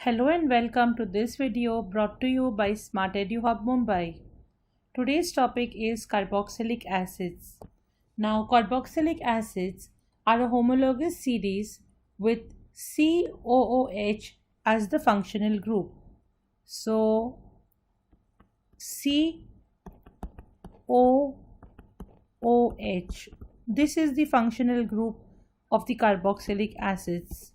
Hello and welcome to this video brought to you by Smart Edu Hub Mumbai. Today's topic is carboxylic acids. Now, carboxylic acids are a homologous series with COOH as the functional group. So, COOH. This is the functional group of the carboxylic acids.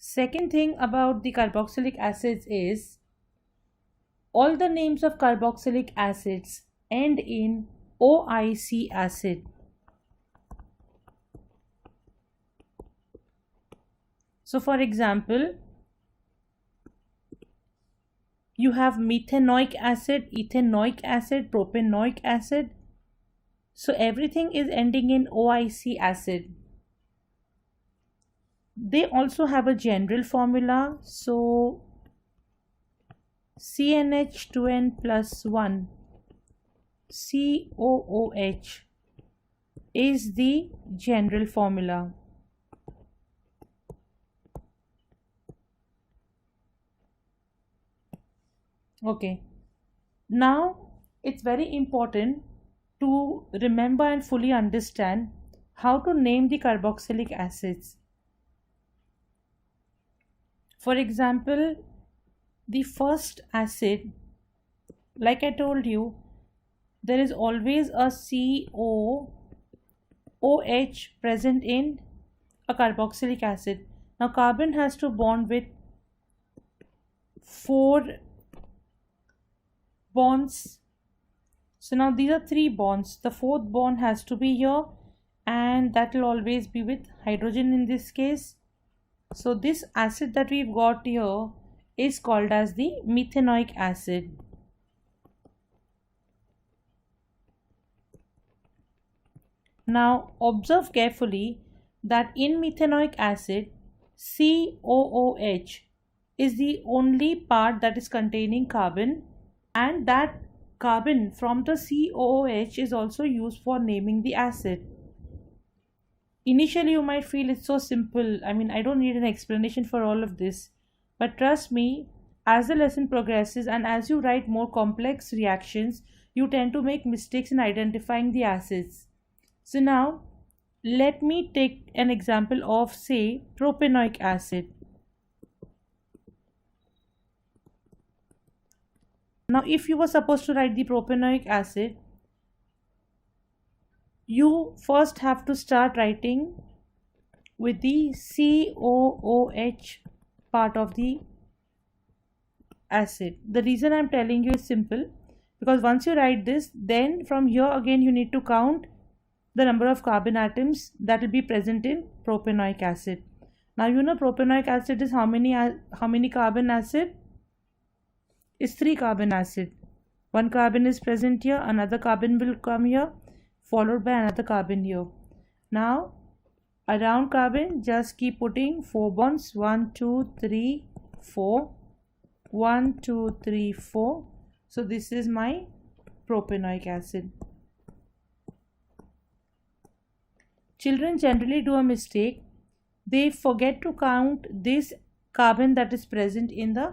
Second thing about the carboxylic acids is all the names of carboxylic acids end in OIC acid. So for example, you have methanoic acid, ethanoic acid, propanoic acid. So everything is ending in OIC acid. They also have a general formula. So CnH2n plus 1 COOH is the general formula. Okay, now it's very important to remember and fully understand how to name the carboxylic acids. For example, the first acid, like I told you, there is always a COOH present in a carboxylic acid. Now carbon has to bond with 4 bonds. So now these are 3 bonds. The 4th bond has to be here, and that will always be with hydrogen in this case. So this acid that we've got here is called as the methanoic acid. Now observe carefully that in methanoic acid, COOH is the only part that is containing carbon, and that carbon from the COOH is also used for naming the acid. Initially you might feel it's so simple. I don't need an explanation for all of this. But trust me, as the lesson progresses and as you write more complex reactions, you tend to make mistakes in identifying the acids. So now, let me take an example of, say, propanoic acid. Now, if you were supposed to write the propanoic acid, you first have to start writing with the COOH part of the acid. The reason I'm telling you is simple, because once you write this, then from here again you need to count the number of carbon atoms that will be present in propanoic acid. Now you know propanoic acid is how many carbon acid? It's 3 carbon acid. 1 carbon is present here, another carbon will come here, followed by another carbon here. Now around carbon just keep putting 4 bonds, 1 2 3 4, 1 2 3 4. So this is my propanoic acid. Children generally do a mistake. They forget to count this carbon that is present in the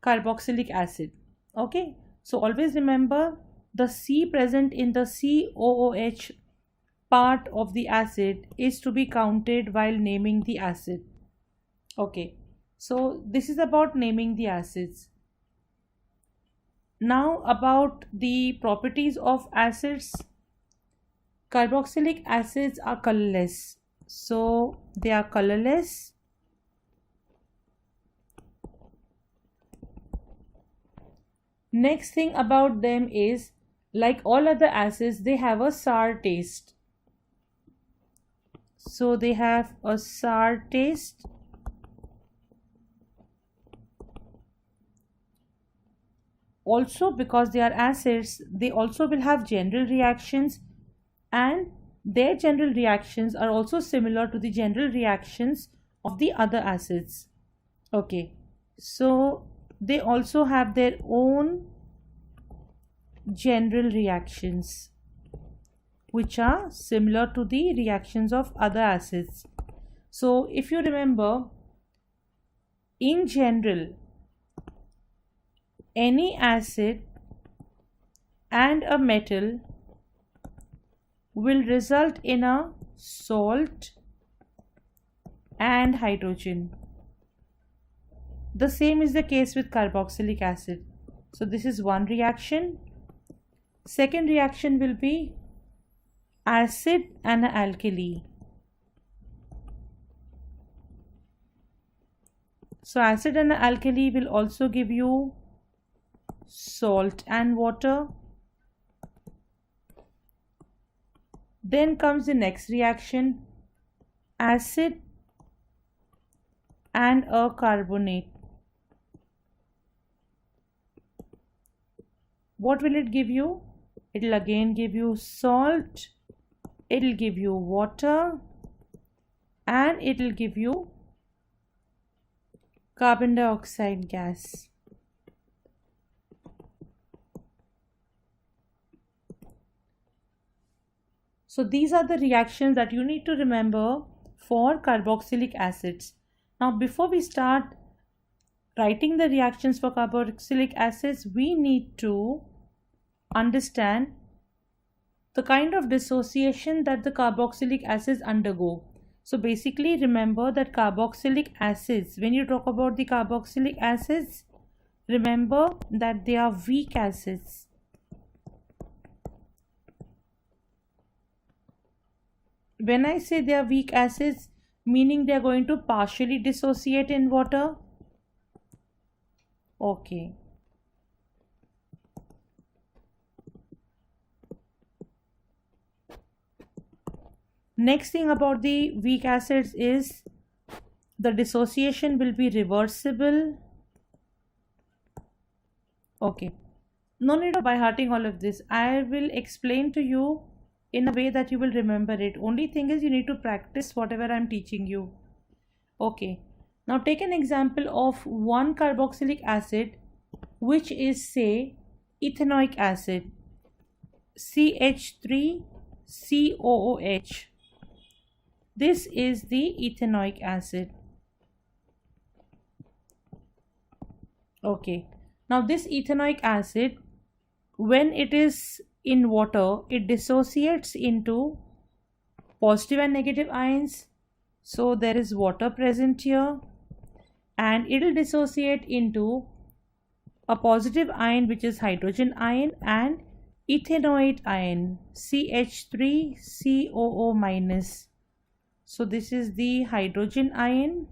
carboxylic acid. Okay, so always remember the C present in the COOH part of the acid is to be counted while naming the acid. Okay, so this is about naming the acids. Now about the properties of acids. Carboxylic acids are colorless. So they are colorless. Next thing about them is, like all other acids, they have a sour taste. So they have a sour taste. Also, because they are acids, they also will have general reactions, and their general reactions are also similar to the general reactions of the other acids. Okay, so they also have their own general reactions which are similar to the reactions of other acids. So if you remember, in general, any acid and a metal will result in a salt and hydrogen. The same is the case with carboxylic acid. So this is one reaction. Second reaction will be acid and alkali. So acid and alkali will also give you salt and water. Then comes the next reaction, acid and a carbonate. What will it give you? It will again give you salt, it will give you water, and it will give you carbon dioxide gas. So these are the reactions that you need to remember for carboxylic acids. Now before we start writing the reactions for carboxylic acids, we need to understand the kind of dissociation that the carboxylic acids undergo. So basically remember that carboxylic acids, when you talk about the carboxylic acids, remember that they are weak acids. When I say they are weak acids, meaning they are going to partially dissociate in water. Okay. Next thing about the weak acids is the dissociation will be reversible. Okay. No need of by hearting all of this. I will explain to you in a way that you will remember it. Only thing is you need to practice whatever I am teaching you. Okay. Now take an example of one carboxylic acid which is, say, ethanoic acid, CH3COOH. This is the ethanoic acid. Okay. Now this ethanoic acid, when it is in water, it dissociates into positive and negative ions. So there is water present here, and it will dissociate into a positive ion which is hydrogen ion and ethanoate ion, CH3COO minus. So this is the hydrogen ion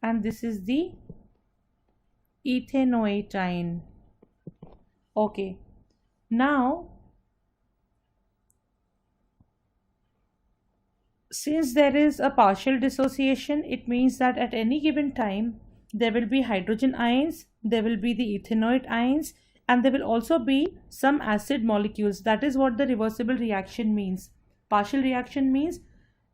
and this is the ethanoate ion. Okay. Now, since there is a partial dissociation, it means that at any given time there will be hydrogen ions, there will be the ethanoate ions, and there will also be some acid molecules. That is what the reversible reaction means. Partial reaction means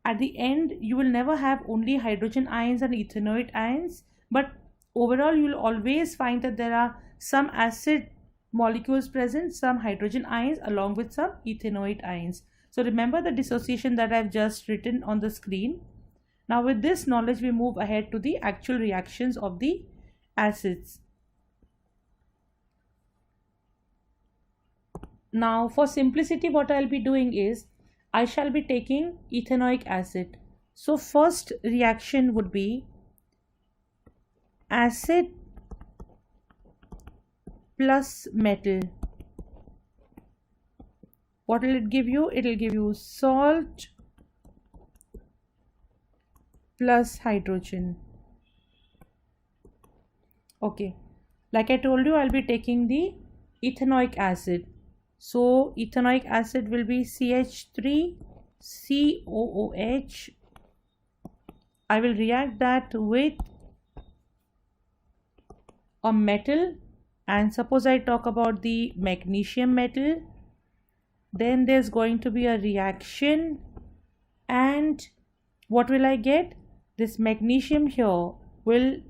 at the end you will never have only hydrogen ions and ethanoate ions, but overall you will always find that there are some acid molecules present, some hydrogen ions along with some ethanoate ions. So remember the dissociation that I've just written on the screen. Now with this knowledge we move ahead to the actual reactions of the acids. Now for simplicity, what I'll be doing is I shall be taking ethanoic acid. So first reaction would be acid plus metal. What will it give you? It will give you salt plus hydrogen. Okay, like I told you, I'll be taking the ethanoic acid. So ethanoic acid will be CH3COOH. I will react that with a metal, and suppose I talk about the magnesium metal, then there's going to be a reaction, and what will I get? This magnesium here will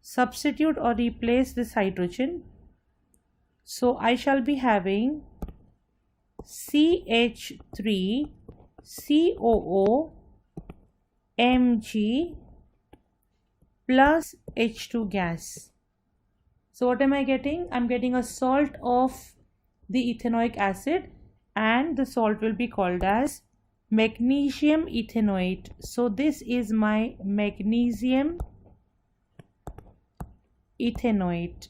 substitute or replace this hydrogen, So I shall be having CH3COO Mg plus H2 gas. So what am I getting? I'm getting a salt of the ethanoic acid, and the salt will be called as magnesium ethanoate. So this is my magnesium ethanoate.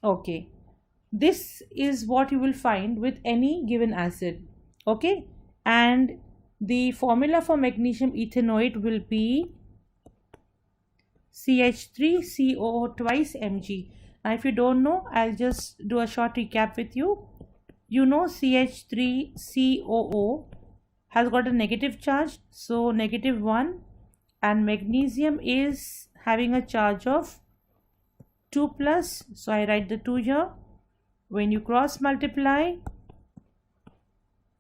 Okay, this is what you will find with any given acid. Okay, and the formula for magnesium ethanoate will be CH3COO twice Mg. Now if you don't know, I'll just do a short recap with you. You know CH3COO has got a negative charge, so -1, and magnesium is having a charge of 2 plus, so I write the 2 here. When you cross multiply,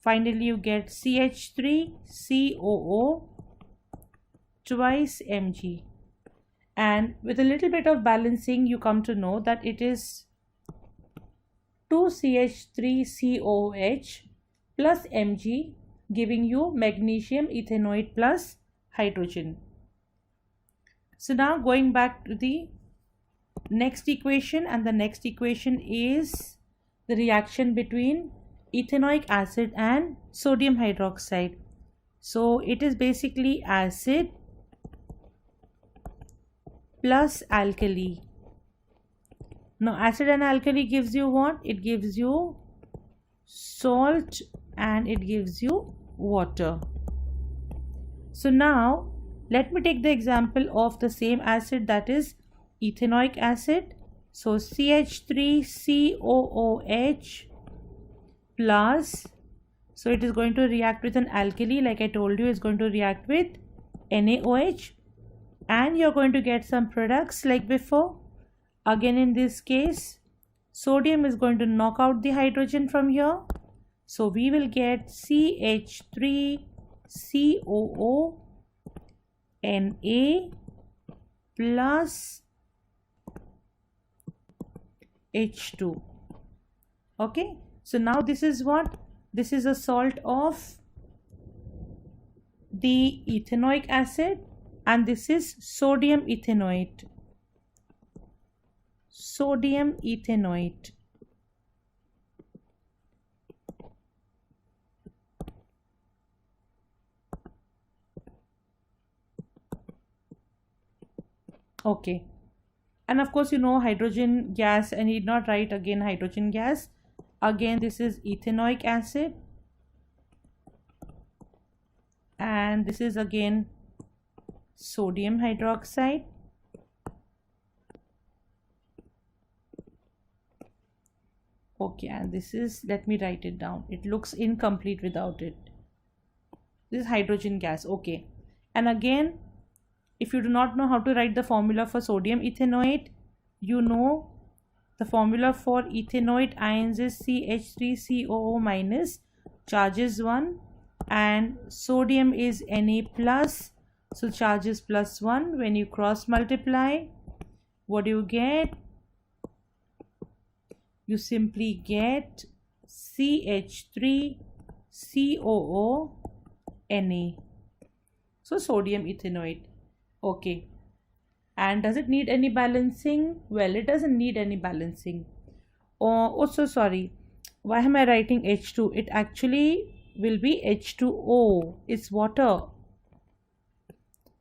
finally you get CH3COO twice Mg. And with a little bit of balancing, you come to know that it is 2CH3COOH plus Mg, giving you magnesium ethanoate plus hydrogen. So now going back to the next equation, and the next equation is the reaction between ethanoic acid and sodium hydroxide. So it is basically acid plus alkali. Now acid and alkali gives you what? It gives you salt and it gives you water. So now let me take the example of the same acid, that is ethanoic acid. So CH3COOH plus, so it is going to react with an alkali, like I told you, it's going to react with NaOH, and you're going to get some products like before. Again in this case, sodium is going to knock out the hydrogen from here, so we will get CH3COO Na plus H2. Okay, so now this is what? This is a salt of the ethanoic acid, and this is sodium ethanoate. Sodium ethanoate. Okay, and of course you know hydrogen gas, I need not write again hydrogen gas. Again this is ethanoic acid, and this is again sodium hydroxide. Okay, and this is, let me write it down, it looks incomplete without it. This is hydrogen gas. Okay, and again, if you do not know how to write the formula for sodium ethanoate, you know the formula for ethanoate ions is CH3COO minus, charge is 1, and sodium is Na plus, so charge is +1. When you cross multiply, what do you get? You simply get CH3COO Na. So sodium ethanoate. Okay, and does it need any balancing? Well, it doesn't need any balancing. Oh, so sorry, why am I writing H2? It actually will be H2O. It's water.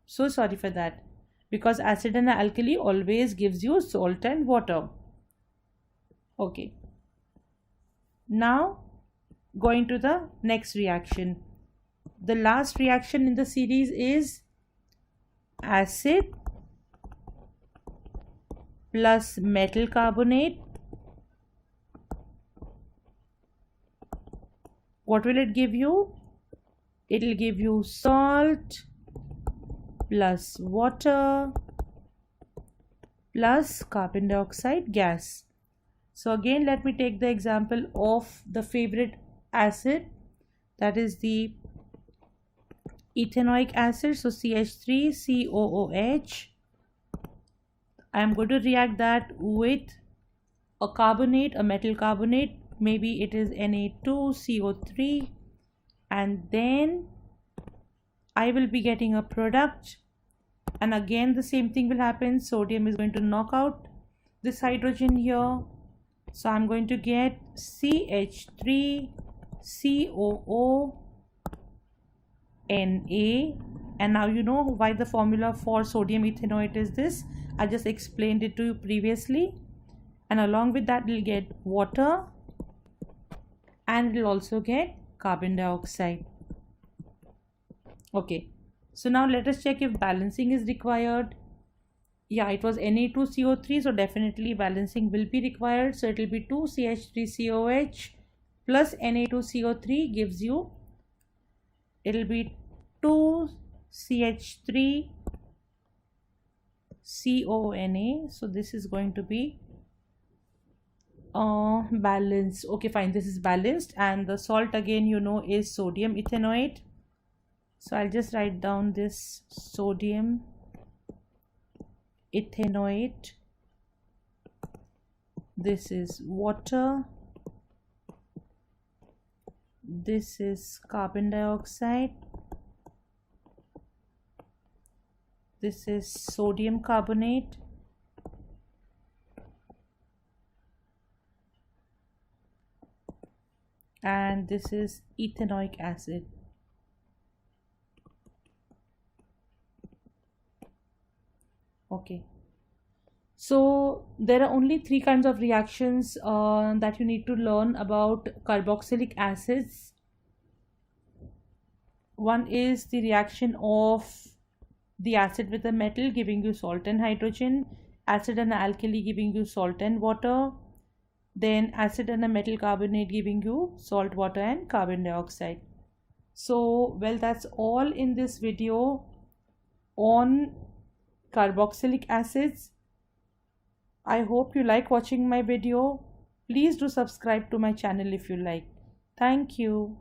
So sorry for that, because acid and alkali always gives you salt and water. Okay, now going to the next reaction. The last reaction in the series is acid plus metal carbonate. What will it give you? It will give you salt plus water plus carbon dioxide gas. So again, let me take the example of the favorite acid, that is the ethanoic acid. So CH3COOH, I am going to react that with a carbonate, a metal carbonate, maybe it is Na2CO3, and then I will be getting a product, and again the same thing will happen. Sodium is going to knock out this hydrogen here, so I'm going to get CH3COO Na, and now you know why the formula for sodium ethanoate is this. I just explained it to you previously, and along with that we'll get water, and we'll also get carbon dioxide. Okay, so now let us check if balancing is required. Yeah, it was Na2CO3, so definitely balancing will be required. So it will be 2CH3COH plus Na2CO3 gives you, it will be 2CH3CONA. So this is going to be balanced. Okay, fine, this is balanced, and the salt again you know is sodium ethanoate. So I'll just write down this sodium ethanoate. This is water. This is carbon dioxide. This is sodium carbonate. And this is ethanoic acid. Okay, so there are only three kinds of reactions that you need to learn about carboxylic acids. One is the reaction of the acid with a metal giving you salt and hydrogen, acid and alkali giving you salt and water, then acid and a metal carbonate giving you salt, water and carbon dioxide. So well, that's all in this video on carboxylic acids. I hope you like watching my video. Please do subscribe to my channel if you like. Thank you.